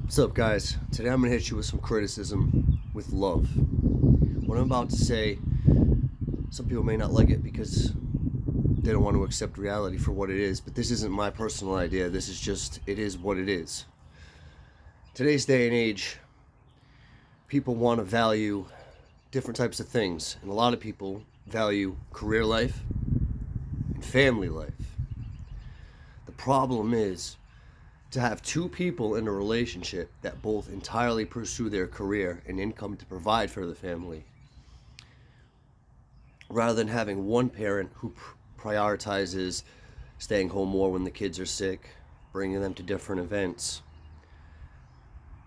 What's up, guys? Today I'm going to hit you with some criticism with love. What I'm about to say, some people may not like it because they don't want to accept reality for what it is, but this isn't my personal idea. This is just, it is what it is. Today's day and age, people want to value different types of things, and a lot of people value career life and family life. The problem is, to have two people in a relationship that both entirely pursue their career and income to provide for the family, rather than having one parent who prioritizes staying home more when the kids are sick, bringing them to different events.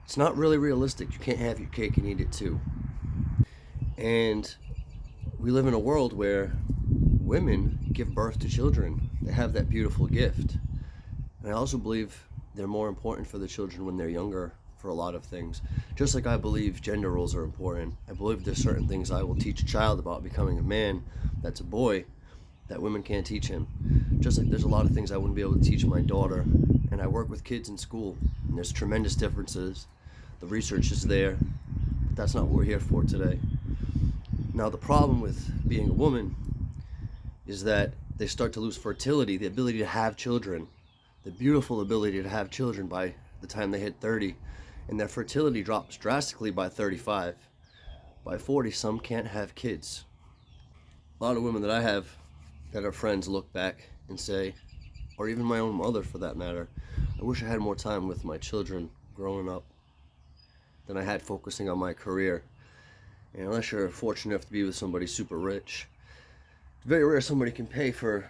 It's not really realistic. You can't have your cake and eat it too. And we live in a world where women give birth to children. They have that beautiful gift. And I also believe they're more important for the children when they're younger for a lot of things. Just like I believe gender roles are important, I believe there's certain things I will teach a child about becoming a man that's a boy that women can't teach him. Just like there's a lot of things I wouldn't be able to teach my daughter. And I work with kids in school, and there's tremendous differences. The research is there, but that's not what we're here for today. Now, the problem with being a woman is that they start to lose fertility, the ability to have children, the beautiful ability to have children by the time they hit 30, and their fertility drops drastically by 35. By 40, some can't have kids. A lot of women that I have that are friends look back and say, or even my own mother for that matter, I wish I had more time with my children growing up than I had focusing on my career. And unless you're fortunate enough to be with somebody super rich, it's very rare somebody can pay for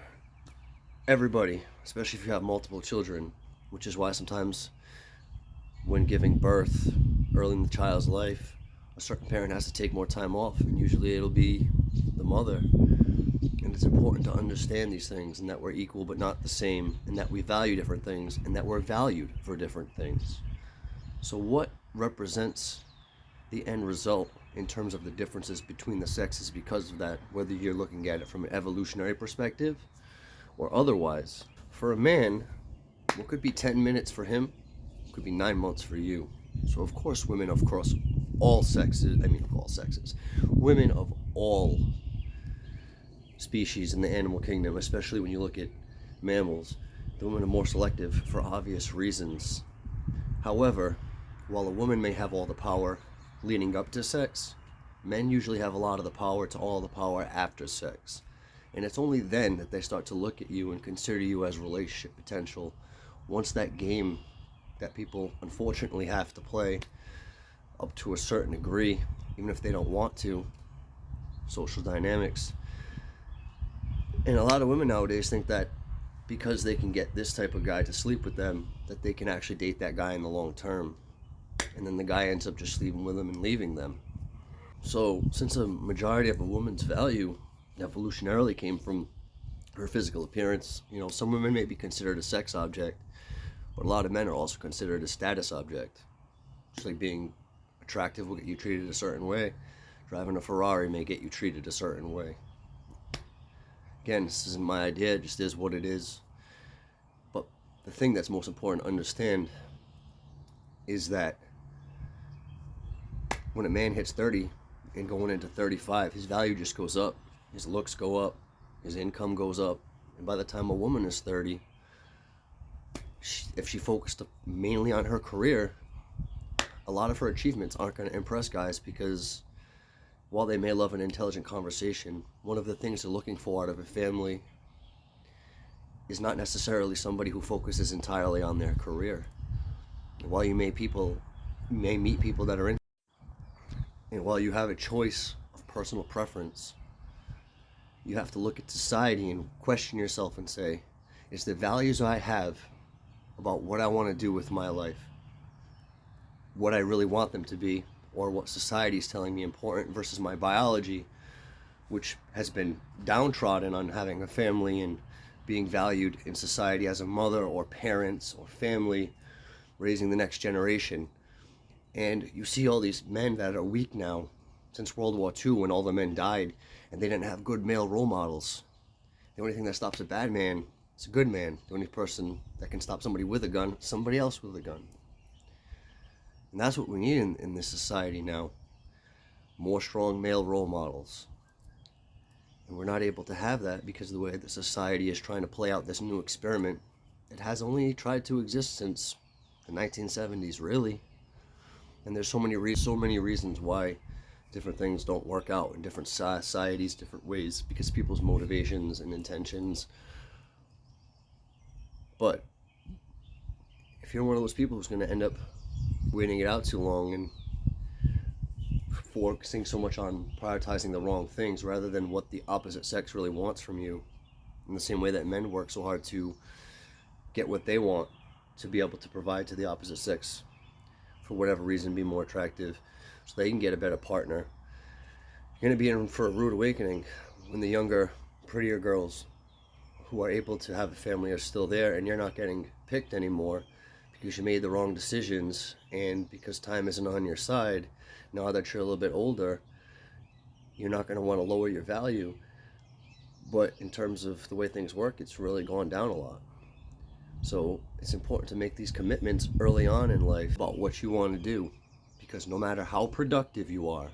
everybody, especially if you have multiple children, which is why sometimes when giving birth early in the child's life, a certain parent has to take more time off, and usually it'll be the mother. And it's important to understand these things, and that we're equal but not the same, and that we value different things, and that we're valued for different things. So what represents the end result in terms of the differences between the sexes because of that, whether you're looking at it from an evolutionary perspective or otherwise? For a man, what could be 10 minutes for him could be 9 months for you. So of course women, of course, all sexes, women of all species in the animal kingdom, especially when you look at mammals, the women are more selective for obvious reasons. However, while a woman may have all the power leading up to sex, men usually have a lot of the power to all the power after sex. And it's only then that they start to look at you and consider you as relationship potential. Once that game that people unfortunately have to play up to a certain degree, even if they don't want to, social dynamics. And a lot of women nowadays think that because they can get this type of guy to sleep with them, that they can actually date that guy in the long term. And then the guy ends up just sleeping with them and leaving them. So since a majority of a woman's value evolutionarily came from her physical appearance, some women may be considered a sex object, but a lot of men are also considered a status object. Just like being attractive will get you treated a certain way, driving a Ferrari may get you treated a certain way. Again, this isn't my idea, it just is what it is. But the thing that's most important to understand is that when a man hits 30 and going into 35, his value just goes up. His looks go up, his income goes up, and by the time a woman is 30, if she focused mainly on her career, a lot of her achievements aren't going to impress guys, because while they may love an intelligent conversation, one of the things they're looking for out of a family is not necessarily somebody who focuses entirely on their career. And while you may meet people that are in, and while you have a choice of personal preference, you have to look at society and question yourself and say, is the values I have about what I want to do with my life what I really want them to be, or what society is telling me important, versus my biology, which has been downtrodden on having a family and being valued in society as a mother or parents or family, raising the next generation. And you see all these men that are weak now since World War II, when all the men died and they didn't have good male role models. The only thing that stops a bad man is a good man. The only person that can stop somebody with a gun is somebody else with a gun. And that's what we need in this society now. More strong male role models. And we're not able to have that because of the way that society is trying to play out this new experiment. It has only tried to exist since the 1970s, really. And there's so many reasons why different things don't work out in different societies, different ways, because people's motivations and intentions. But if you're one of those people who's going to end up waiting it out too long and focusing so much on prioritizing the wrong things rather than what the opposite sex really wants from you, in the same way that men work so hard to get what they want, to be able to provide to the opposite sex for whatever reason, be more attractive so they can get a better partner, you're going to be in for a rude awakening when the younger, prettier girls who are able to have a family are still there and you're not getting picked anymore because you made the wrong decisions and because time isn't on your side. Now that you're a little bit older, you're not going to want to lower your value, but in terms of the way things work, it's really gone down a lot. So it's important to make these commitments early on in life about what you want to do, because no matter how productive you are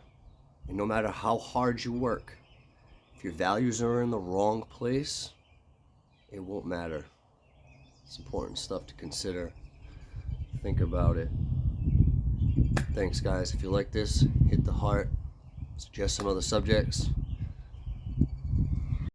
and no matter how hard you work, if your values are in the wrong place, it won't matter. It's important stuff to consider. Think about it. Thanks, guys. If you like this, hit the heart, suggest some other subjects.